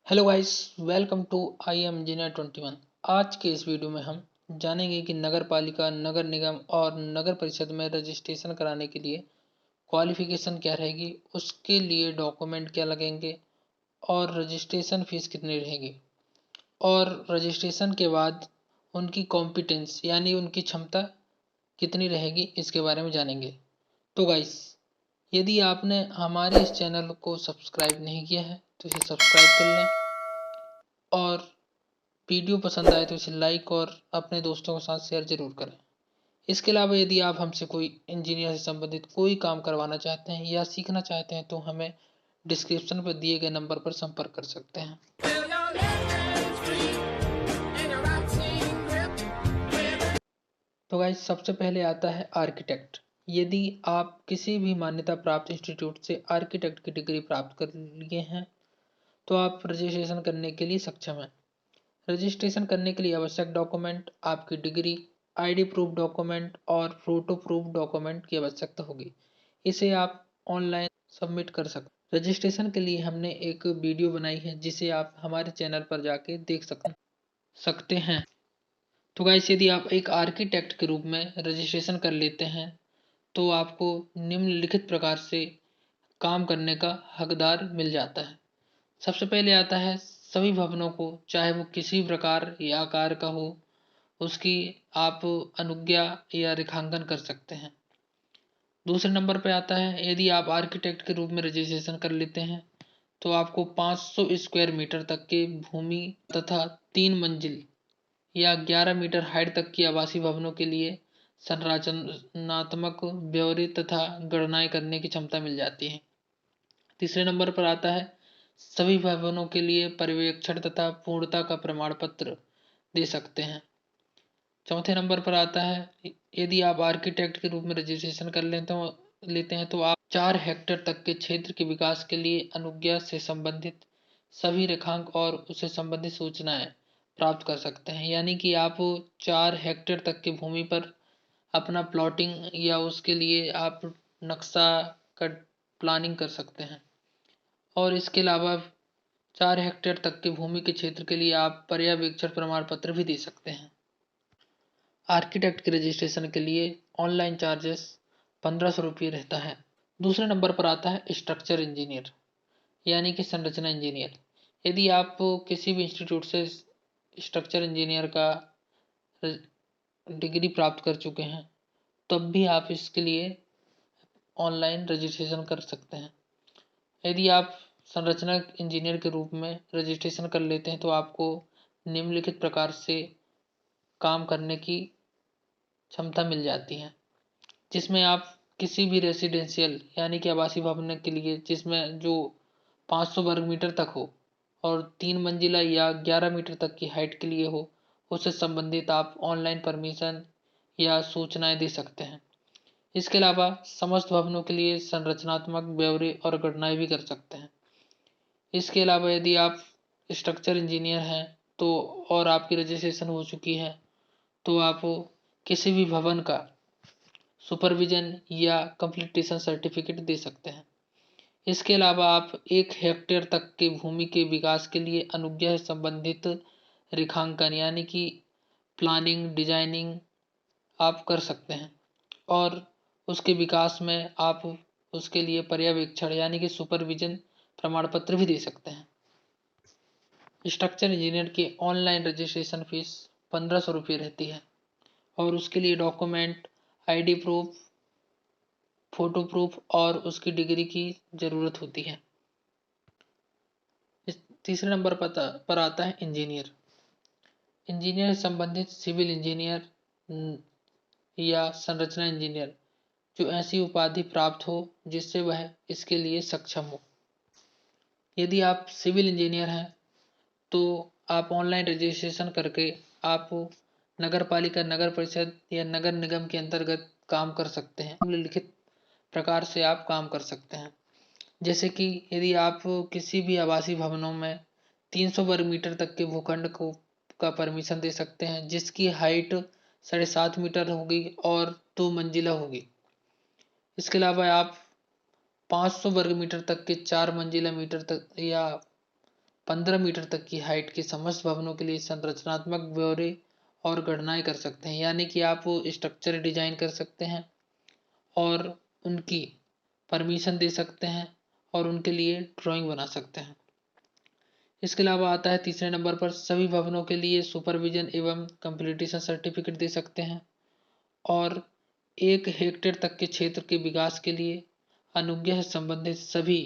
Hello guys, welcome to I am engineer 21। आज के इस वीडियो में हम जानेंगे कि नगर पालिका, नगर निगम और नगर परिषद में रजिस्ट्रेशन कराने के लिए क्वालिफिकेशन क्या रहेगी, उसके लिए डॉक्यूमेंट क्या लगेंगे और रजिस्ट्रेशन फीस कितनी रहेगी और रजिस्ट्रेशन के बाद उनकी कॉम्पिटेंस यानी उनकी क्षमता कितनी रहेगी, इसके बारे में जानेंगे। तो गाइस, यदि आपने हमारे इस चैनल को सब्सक्राइब नहीं किया है तो इसे सब्सक्राइब कर लें और वीडियो पसंद आए तो इसे लाइक और अपने दोस्तों के साथ शेयर जरूर करें। इसके अलावा यदि आप हमसे कोई इंजीनियर से संबंधित कोई काम करवाना चाहते हैं या सीखना चाहते हैं तो हमें डिस्क्रिप्शन पर दिए गए नंबर पर संपर्क कर सकते हैं। तो गाइस, सबसे पहले आता है आर्किटेक्ट। यदि आप किसी भी मान्यता प्राप्त इंस्टीट्यूट से आर्किटेक्ट की डिग्री प्राप्त कर लिए हैं तो आप रजिस्ट्रेशन करने के लिए सक्षम हैं। रजिस्ट्रेशन करने के लिए आवश्यक डॉक्यूमेंट आपकी डिग्री, आईडी प्रूफ डॉक्यूमेंट और फोटो प्रूफ डॉक्यूमेंट की आवश्यकता होगी। इसे आप ऑनलाइन सबमिट कर सकते। रजिस्ट्रेशन के लिए हमने एक वीडियो बनाई है जिसे आप हमारे चैनल पर जाके देख सकते हैं। तो गाइस, यदि आप एक आर्किटेक्ट के रूप में रजिस्ट्रेशन कर लेते हैं तो आपको निम्नलिखित प्रकार से काम करने का हकदार मिल जाता है। सबसे पहले आता है सभी भवनों को, चाहे वो किसी प्रकार या आकार का हो, उसकी आप अनुज्ञा या रेखांकन कर सकते हैं। दूसरे नंबर पे आता है, यदि आप आर्किटेक्ट के रूप में रजिस्ट्रेशन कर लेते हैं तो आपको 500 स्क्वायर मीटर तक के भूमि तथा 3 मंजिल या 11 मीटर हाइट तक की आवासीय भवनों के लिए संरचनात्मक ब्यौरे तथा गणनाएं करने की क्षमता मिल जाती है। तीसरे नंबर पर आता है, सभी भवनों के लिए पर्यवेक्षण तथा पूर्णता का प्रमाण पत्र दे सकते हैं। चौथे नंबर पर आता है, यदि आप आर्किटेक्ट के रूप में रजिस्ट्रेशन कर लेते हैं तो आप 4 हेक्टेयर तक के क्षेत्र के विकास के लिए अनुज्ञा से संबंधित सभी रेखांक और उससे संबंधित सूचनाएं प्राप्त कर सकते हैं। यानी कि आप 4 हेक्टेयर तक की भूमि पर अपना प्लॉटिंग या उसके लिए आप नक्शा का प्लानिंग कर सकते हैं। और इसके अलावा 4 हेक्टेयर तक की भूमि के क्षेत्र के लिए आप पर्यवेक्षण प्रमाण पत्र भी दे सकते हैं। आर्किटेक्ट के रजिस्ट्रेशन के लिए ऑनलाइन चार्जेस 1500 रुपये रहता है। दूसरे नंबर पर आता है स्ट्रक्चर इंजीनियर यानी कि संरचना इंजीनियर। यदि आप किसी भी इंस्टीट्यूट से स्ट्रक्चर इंजीनियर का डिग्री प्राप्त कर चुके हैं तब भी आप इसके लिए ऑनलाइन रजिस्ट्रेशन कर सकते हैं। यदि आप संरचना इंजीनियर के रूप में रजिस्ट्रेशन कर लेते हैं तो आपको निम्नलिखित प्रकार से काम करने की क्षमता मिल जाती है, जिसमें आप किसी भी रेसिडेंशियल यानी कि आवासीय भवन के लिए जिसमें जो 500 वर्ग मीटर तक हो और 3 मंजिला या 11 मीटर तक की हाइट के लिए हो, उससे संबंधित आप ऑनलाइन परमिशन या सूचनाएं दे सकते हैं। इसके अलावा समस्त भवनों के लिए संरचनात्मक ब्यौरे और गणनाएं भी कर सकते हैं। इसके अलावा यदि आप स्ट्रक्चर इंजीनियर हैं तो और आपकी रजिस्ट्रेशन हो चुकी है तो आप किसी भी भवन का सुपरविजन या कंप्लीटेशन सर्टिफिकेट दे सकते हैं। इसके अलावा आप 1 हेक्टेयर तक के भूमि के विकास के लिए अनुज्ञा से संबंधित रेखांकन यानी कि प्लानिंग डिजाइनिंग आप कर सकते हैं और उसके विकास में आप उसके लिए पर्यवेक्षण यानी कि सुपरविजन प्रमाण पत्र भी दे सकते हैं। स्ट्रक्चर इंजीनियर की ऑनलाइन रजिस्ट्रेशन फीस 1500 रुपये रहती है और उसके लिए document, ID proof, photo proof और उसकी डिग्री की ज़रूरत होती है। तीसरे नंबर पर आता है इंजीनियर। इंजीनियर से संबंधित सिविल इंजीनियर या संरचना इंजीनियर जो ऐसी उपाधि प्राप्त हो जिससे वह इसके लिए सक्षम हो। यदि आप सिविल इंजीनियर हैं तो आप ऑनलाइन रजिस्ट्रेशन करके आप नगर पालिका, नगर परिषद या नगर निगम के अंतर्गत काम कर सकते हैं। निम्नलिखित प्रकार से आप काम कर सकते हैं, जैसे कि यदि आप किसी भी आवासीय भवनों में 300 वर्ग मीटर तक के भूखंड को का परमिशन दे सकते हैं जिसकी हाइट 7.5 मीटर होगी और 2 मंजिला होगी। इसके अलावा आप 500 वर्ग मीटर तक के 4 मंजिला मीटर तक या 15 मीटर तक की हाइट के समस्त भवनों के लिए संरचनात्मक ब्यौरे और गणनाएं कर सकते हैं। यानी कि आप स्ट्रक्चर डिजाइन कर सकते हैं और उनकी परमिशन दे सकते हैं और उनके लिए ड्राइंग बना सकते हैं। इसके अलावा आता है तीसरे नंबर पर, सभी भवनों के लिए सुपरविजन एवं कंप्लीटेशन सर्टिफिकेट दे सकते हैं और 1 हेक्टेयर तक के क्षेत्र के विकास के लिए अनुज्ञा से संबंधित सभी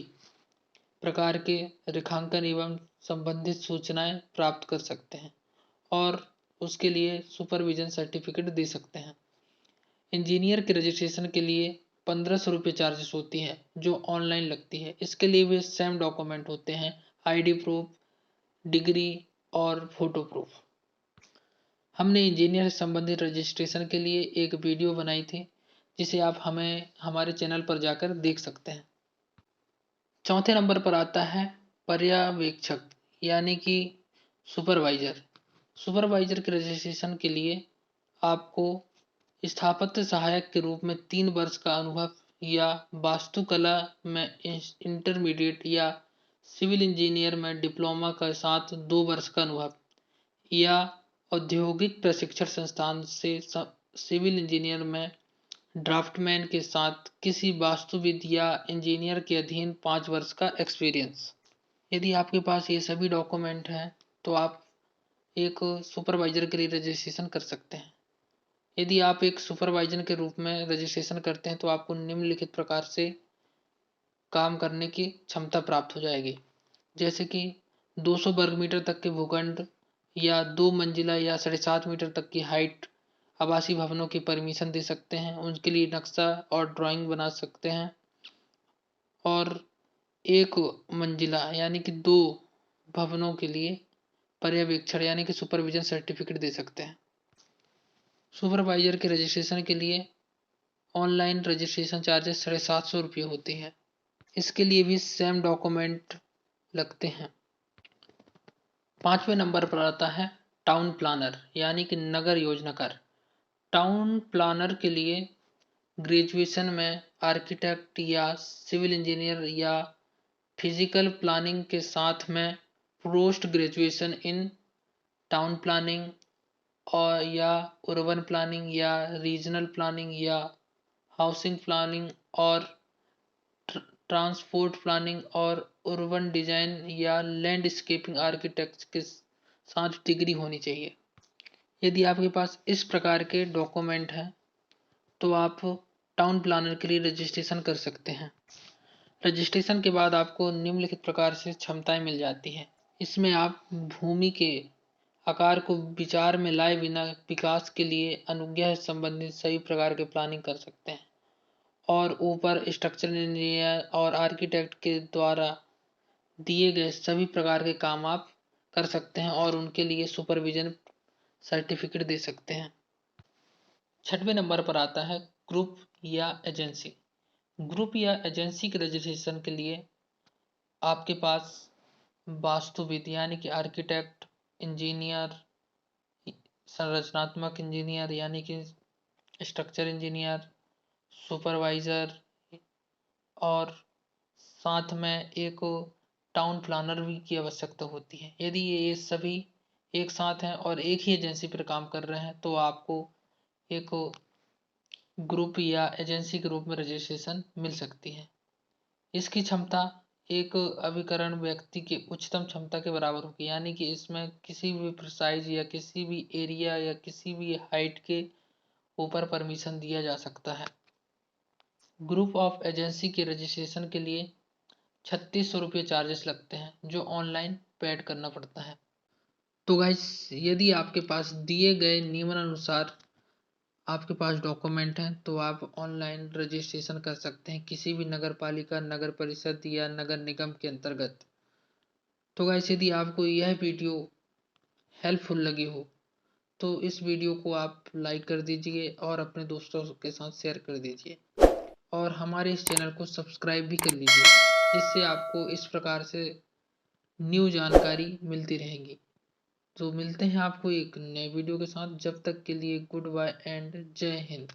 प्रकार के रेखांकन एवं संबंधित सूचनाएं प्राप्त कर सकते हैं और उसके लिए सुपरविजन सर्टिफिकेट दे सकते हैं। इंजीनियर के रजिस्ट्रेशन के लिए 1500 रुपये चार्जेस होती है जो ऑनलाइन लगती है। इसके लिए भी सेम डॉक्यूमेंट होते हैं, आईडी प्रूफ, डिग्री और फोटो प्रूफ। हमने इंजीनियर से संबंधित रजिस्ट्रेशन के लिए एक वीडियो बनाई थी जिसे आप हमारे चैनल पर जाकर देख सकते हैं। चौथे नंबर पर आता है पर्यवेक्षक यानी कि सुपरवाइजर। सुपरवाइजर के रजिस्ट्रेशन के लिए आपको स्थापत्य सहायक के रूप में 3 वर्ष का अनुभव या वास्तुकला में इंटरमीडिएट या सिविल इंजीनियर में डिप्लोमा के साथ 2 वर्ष का अनुभव या औद्योगिक प्रशिक्षण संस्थान से सिविल इंजीनियर में ड्राफ्टमैन के साथ किसी वास्तुविद या इंजीनियर के अधीन 5 वर्ष का एक्सपीरियंस। यदि आपके पास ये सभी डॉक्यूमेंट हैं तो आप एक सुपरवाइजर के लिए रजिस्ट्रेशन कर सकते हैं। यदि आप एक सुपरवाइजर के रूप में रजिस्ट्रेशन करते हैं तो आपको निम्नलिखित प्रकार से काम करने की क्षमता प्राप्त हो जाएगी, जैसे कि 200 वर्ग मीटर तक के भूखंड या 2 मंजिला या 7.5 मीटर तक की हाइट आवासीय भवनों की परमिशन दे सकते हैं, उनके लिए नक्शा और ड्राइंग बना सकते हैं और 1 मंजिला यानी कि 2 भवनों के लिए पर्यवेक्षण यानी कि सुपरविजन सर्टिफिकेट दे सकते हैं। सुपरवाइजर के रजिस्ट्रेशन के लिए ऑनलाइन रजिस्ट्रेशन चार्जेस 750 रुपये होते हैं। इसके लिए भी सेम डॉक्यूमेंट लगते हैं। 5वें नंबर पर आता है टाउन प्लानर यानी कि नगर योजनाकार। टाउन प्लानर के लिए ग्रेजुएशन में आर्किटेक्ट या सिविल इंजीनियर या फिजिकल प्लानिंग के साथ में post graduation in town planning और या अर्बन प्लानिंग या रीजनल प्लानिंग या हाउसिंग प्लानिंग और ट्रांसपोर्ट प्लानिंग और अर्बन डिजाइन या लैंडस्केपिंग आर्किटेक्ट के साथ डिग्री होनी चाहिए। यदि आपके पास इस प्रकार के डॉक्यूमेंट हैं तो आप टाउन प्लानर के लिए रजिस्ट्रेशन कर सकते हैं। रजिस्ट्रेशन के बाद आपको निम्नलिखित प्रकार से क्षमताएं मिल जाती हैं। इसमें आप भूमि के आकार को विचार में लाए बिना विकास के लिए अनुज्ञा से संबंधित सभी प्रकार के प्लानिंग कर सकते हैं और ऊपर स्ट्रक्चरल इंजीनियर और आर्किटेक्ट के द्वारा दिए गए सभी प्रकार के काम आप कर सकते हैं और उनके लिए सुपरविजन सर्टिफिकेट दे सकते हैं। 6वें नंबर पर आता है ग्रुप या एजेंसी। ग्रुप या एजेंसी के रजिस्ट्रेशन के लिए आपके पास वास्तुविद यानी कि आर्किटेक्ट, इंजीनियर, संरचनात्मक इंजीनियर यानी कि स्ट्रक्चर इंजीनियर, सुपरवाइजर और साथ में एक टाउन प्लानर भी की आवश्यकता होती है। यदि ये सभी एक साथ हैं और एक ही एजेंसी पर काम कर रहे हैं तो आपको एक ग्रुप या एजेंसी के रूप में रजिस्ट्रेशन मिल सकती है। इसकी क्षमता एक अभिकरण व्यक्ति की उच्चतम क्षमता के बराबर होगी, यानी कि इसमें किसी भी साइज या किसी भी एरिया या किसी भी हाइट के ऊपर परमिशन दिया जा सकता है। ग्रुप ऑफ एजेंसी के रजिस्ट्रेशन के लिए 3600 रुपये चार्जेस लगते हैं जो ऑनलाइन पेड करना पड़ता है। तो गाइस, यदि आपके पास दिए गए नियमानुसार आपके पास डॉक्यूमेंट हैं तो आप ऑनलाइन रजिस्ट्रेशन कर सकते हैं किसी भी नगर पालिका, नगर परिषद या नगर निगम के अंतर्गत। तो गाइस, यदि आपको यह वीडियो हेल्पफुल लगी हो तो इस वीडियो को आप लाइक कर दीजिए और अपने दोस्तों के साथ शेयर कर दीजिए और हमारे इस चैनल को सब्सक्राइब भी कर लीजिए, जिससे आपको इस प्रकार से न्यू जानकारी मिलती रहेगी। तो मिलते हैं आपको एक नए वीडियो के साथ। जब तक के लिए गुड बाय एंड जय हिंद।